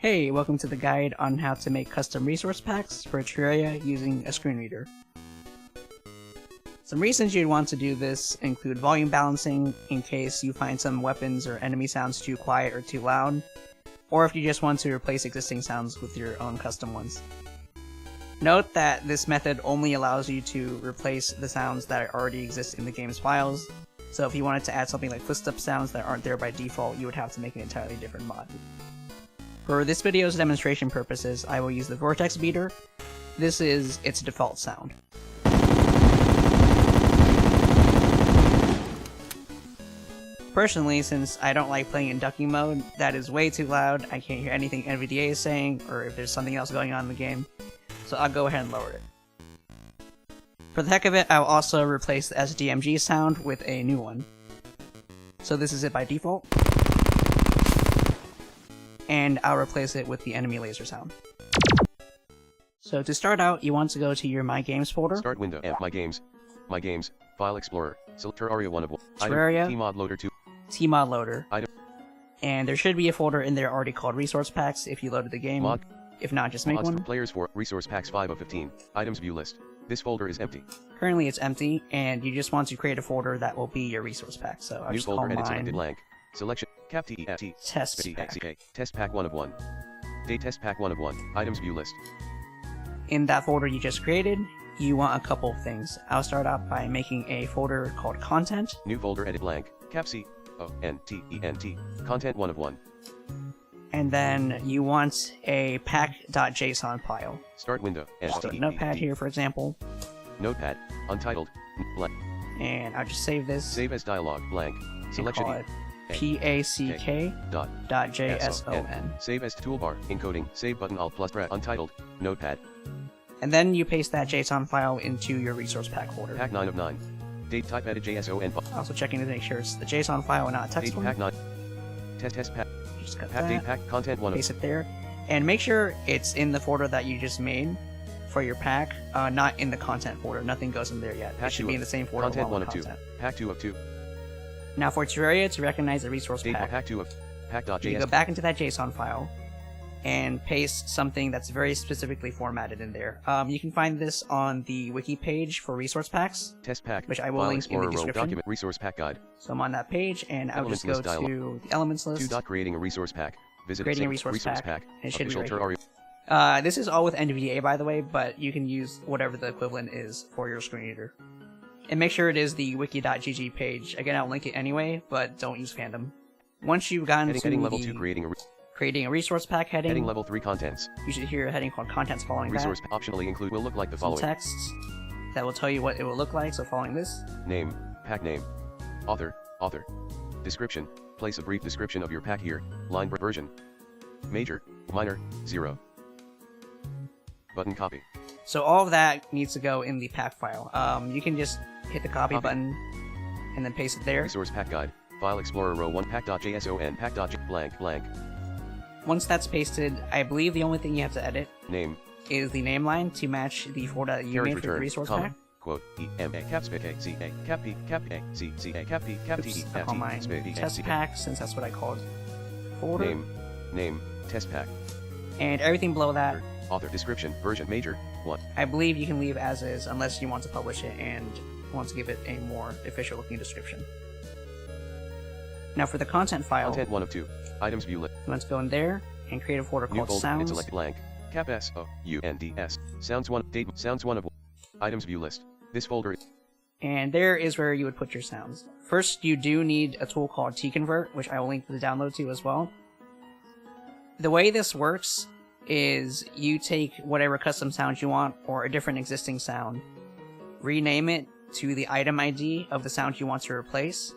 Hey, welcome to the guide on how to make custom resource packs for Terraria using a screen reader. Some reasons you'd want to do this include volume balancing in case you find some weapons or enemy sounds too quiet or too loud, or if you just want to replace existing sounds with your own custom ones. Note that this method only allows you to replace the sounds that already exist in the game's files, so if you wanted to add something like footstep sounds that aren't there by default, you would have to make an entirely different mod. For this video's demonstration purposes, I will use the vortex beater. This is its default sound. Personally, since I don't like playing in ducking mode, that is way too loud, I can't hear anything NVDA is saying, or if there's something else going on in the game, so I'll go ahead and lower it. For the heck of it, I'll also replace the SDMG sound with a new one. So this is it by default. And I'll replace it with the enemy laser sound. So to start out, you want to go to your My Games folder. Start window, My Games, File Explorer, select Terraria 1 of 1, Terraria, item, Tmod Loader 2, Tmod Loader, item, and there should be a folder in there already called Resource Packs if you loaded the game. Mod, if not, just make mods one. For players for Resource Packs 5 of 15, items view list. This folder is empty. Currently it's empty, and you just want to create a folder that will be your resource pack. So I'll New just call folder edit mine selected blank. Selection cap TEFT Test Pack. Test Pack 1 of 1. Date Test Pack 1 of 1. Items view list. In that folder you just created, you want a couple of things. I'll start out by making a folder called Content. New folder edit blank. Cap CONTENT. Content 1 of 1. And then you want a pack.json file. Start window. So Notepad here, for example. Notepad. Untitled. Blank. And I'll just save this. Save as dialog. Blank. Selection Call it pack.json. Save as toolbar. Encoding. Save button Alt plus press. Untitled. Notepad. And then you paste that JSON file into your resource pack folder. Pack 9 of 9. Date type edit JSON. Also checking to make sure it's the JSON file and not a text Date one. pack 9. Test pack. Just cut Pack that. date pack content 1 of Paste it there. And make sure it's in the folder that you just made for your pack, not in the content folder. Nothing goes in there yet. Pack It should be in the same folder. Content along 1 with of 2. content. Pack 2 of 2. Now for Terraria to recognize the resource Date pack, pack 2 of pack.js. you go back into that JSON file and paste something that's very specifically formatted in there. You can find this on the wiki page for resource packs, Test pack. which I will File link in the Explorer row description. document resource pack guide. So I'm on that page, and I'll Elements just go list to the elements list. 2. Creating a resource pack. Visit Creating a save resource pack. It should be Official right Terraria. This is all with NVDA, by the way, but you can use whatever the equivalent is for your screen reader. And make sure it is the wiki.gg page. Again, I'll link it anyway, but don't use fandom. Once you've gotten to Heading level the 2 creating a resource pack heading, heading level 3 contents. you should hear a heading called Contents following Resource that. optionally include will look like the Some following. texts that will tell you what it will look like, so following this. Name, pack name. Author. Description, place a brief description of your pack here. Line version. Major, minor, 0. Button copy. So all of that needs to go in the pack file. You can just hit the copy button and then paste it there. Resource pack guide. File Explorer row 1 pack.json pack.j blank blank. Once that's pasted, I believe the only thing you have to edit Name. is the name line to match the folder that you Carriage made for the return. resource Comma. pack. Quote. EMA cap spec A C A cap P cap A C C A cap P cap T Oops, E I F call T mine spec E test C A. pack since that's what I called folder. Name. Test pack. And everything below that, Author. Description. Version. Major. 1. I believe you can leave as is unless you want to publish it and want to give it a more official looking description. Now for the content file, Content 1 of 2. Items view list. you want to go in there and create a folder New called folder and Sounds. select blank. Cap S O U N D S. Sounds 1. Date. Sounds 1 of 1. Items view list. This folder is And there is where you would put your sounds. First, you do need a tool called tconvert, which I will link the download to as well. The way this works is you take whatever custom sound you want, or a different existing sound, rename it to the item ID of the sound you want to replace,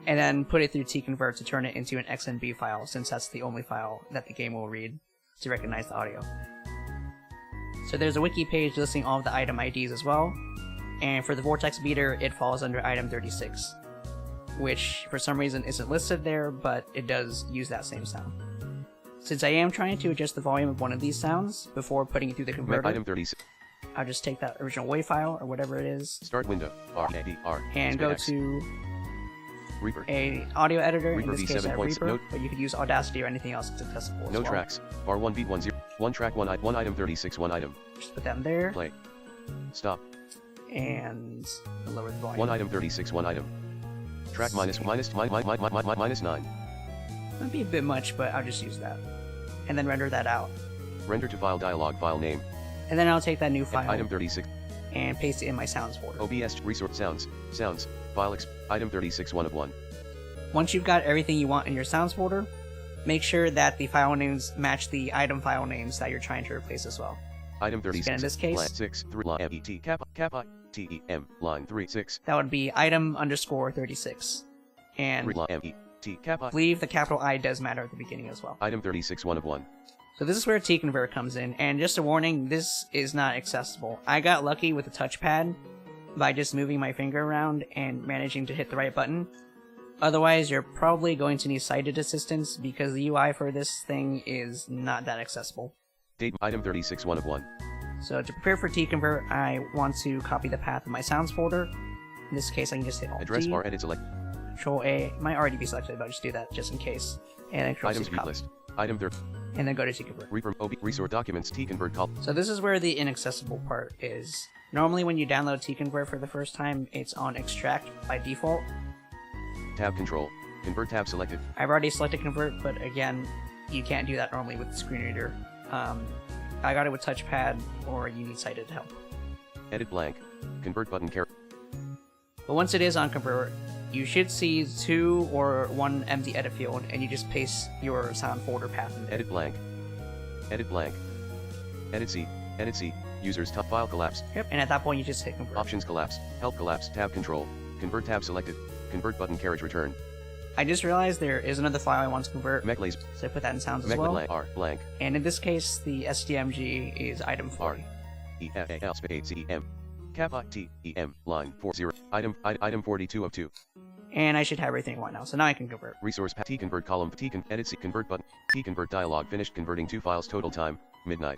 and then put it through tconvert to turn it into an XMB file, since that's the only file that the game will read to recognize the audio. So there's a wiki page listing all of the item IDs as well. And for the vortex beater, it falls under item 36, which for some reason isn't listed there, but it does use that same sound. Since I am trying to adjust the volume of one of these sounds before putting it through the converter, item 36. I'll just take that original WAV file, or whatever it is, Start window. R A D R. and go to Reaper. a audio editor. Reaper In this case, I have V7 Reaper, note. but you could use Audacity or anything else that's accessible as No well. tracks. Bar 1 beat 1 0. 1 track 1 item 36 1 item. Just put them there, Play. Stop. and lower the volume. 1 item 36 1 item. Track minus 9. Might be a bit much, but I'll just use that. And then render that out. Render to file dialog file name. And then I'll take that new file Item 36. and paste it in my sounds folder. OBS resource sounds. File item 36 1 of 1. Once you've got everything you want in your sounds folder, make sure that the file names match the item file names that you're trying to replace as well. Item 36. in this case, line 6 3 line MET kappa TEM line 36. that would be item underscore 36. And 3 line MET kappa. I believe the capital I does matter at the beginning as well. Item 36 1 of 1. So this is where T-Convert comes in, and just a warning, this is not accessible. I got lucky with the touchpad by just moving my finger around and managing to hit the right button. Otherwise, you're probably going to need sighted assistance because the UI for this thing is not that accessible. Date item 36 1 of 1. So to prepare for T-Convert, I want to copy the path of my sounds folder. In this case, I can just hit Alt Address D, bar edit select. Control A. It might already be selected, but I'll just do that just in case. And then Control Items C view copy. list. Item 30. And then go to T-Convert. Reaper OB resource documents T-Convert call. So this is where the inaccessible part is. Normally when you download T-Convert for the first time, it's on extract by default. Tab control. Convert tab selected. I've already selected Convert, but again, you can't do that normally with the screen reader. I got it with touchpad, or you need sighted help. Edit blank. Convert button carry. But once it is on Convert, you should see 2 or 1 empty edit field, and you just paste your sound folder path in there. Edit blank. Edit blank. Edit C. Edit C. Users top file collapse. Yep, and at that point you just hit Convert. Options collapse. Help collapse. Tab control. Convert tab selected. Convert button carriage return. I just realized there is another file I want to convert, Mechlays. so I put that in sounds as well. R blank. And in this case, the SDMG is item 40. EFAL space EM. Kappa TEM line 40. Item 42 of 2. And I should have everything I want now, so now I can convert. Resource path T convert column T con edit C convert button T convert dialog finished converting 2 files total time midnight.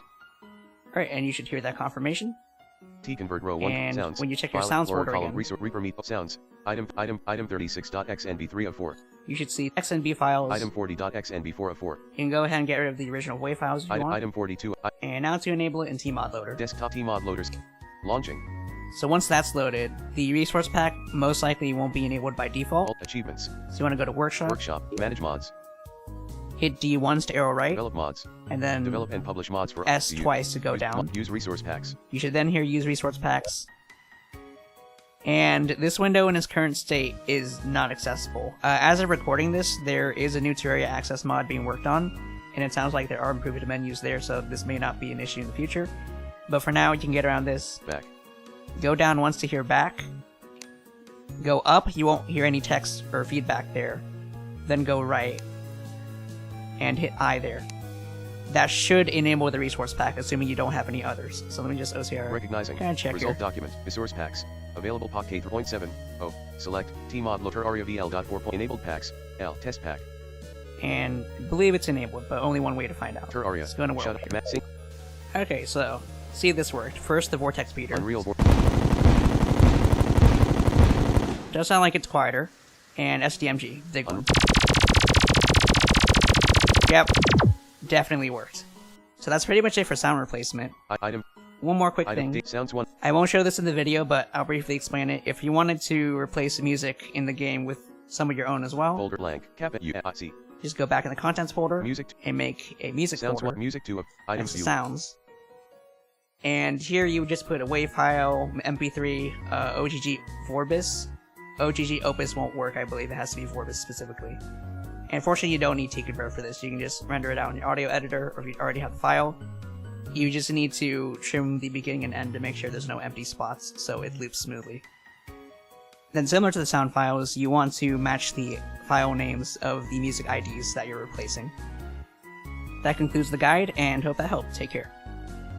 Alright, and you should hear that confirmation. T convert row 1 And sounds. when you check your file, sounds Laura folder column again, resource Reaper meet sounds. Item 36.xnb304. you should see XNB files. Item 40.xnb404. You can go ahead and get rid of the original WAV files if you want. Item 42. And now to enable it in Tmod Loader. Desktop Tmod loaders. Launching. So once that's loaded, the resource pack most likely won't be enabled by default. Alt achievements. So you want to go to Workshop, Manage mods. hit D once to arrow right, Develop mods. and then Develop and publish mods for S twice to go down. Use resource packs. You should then hear Use Resource Packs. And this window in its current state is not accessible. As of recording this, there is a new Terraria access mod being worked on, and it sounds like there are improved menus there, so this may not be an issue in the future. But for now, you can get around this. Back. Go down once to hear back. Go up, you won't hear any text or feedback there. Then go right. And hit I there. That should enable the resource pack, assuming you don't have any others. So let me just OCR. Recognizing. Can I check Result here? document. Resource packs. Available POC K 3.7. Oh. Select. Tmod Lo Terraria VL.4. Enabled packs. L. Test pack. And I believe it's enabled, but only one way to find out. Terraria. Let's go into Shut World. up. Map sync. Okay, so see if this worked. First, the Vortex Beater. Unreal. Does sound like it's quieter. And SDMG, big one. Yep, definitely worked. So that's pretty much it for sound replacement. Item. One more quick Item. thing. Date. Sounds 1. I won't show this in the video, but I'll briefly explain it. If you wanted to replace music in the game with some of your own as well, Folder blank. Kappa UIC. just go back in the contents folder Music. and make a music Sounds folder. 1. Music 2 of. Items That's the view. sounds. And here you would just put a WAV file, MP3, OGG Vorbis. OGG Opus won't work, I believe. It has to be Vorbis specifically. And unfortunately, you don't need T-Convert for this. You can just render it out in your audio editor, or if you already have the file. You just need to trim the beginning and end to make sure there's no empty spots, so it loops smoothly. Then similar to the sound files, you want to match the file names of the music IDs that you're replacing. That concludes the guide, and hope that helped. Take care.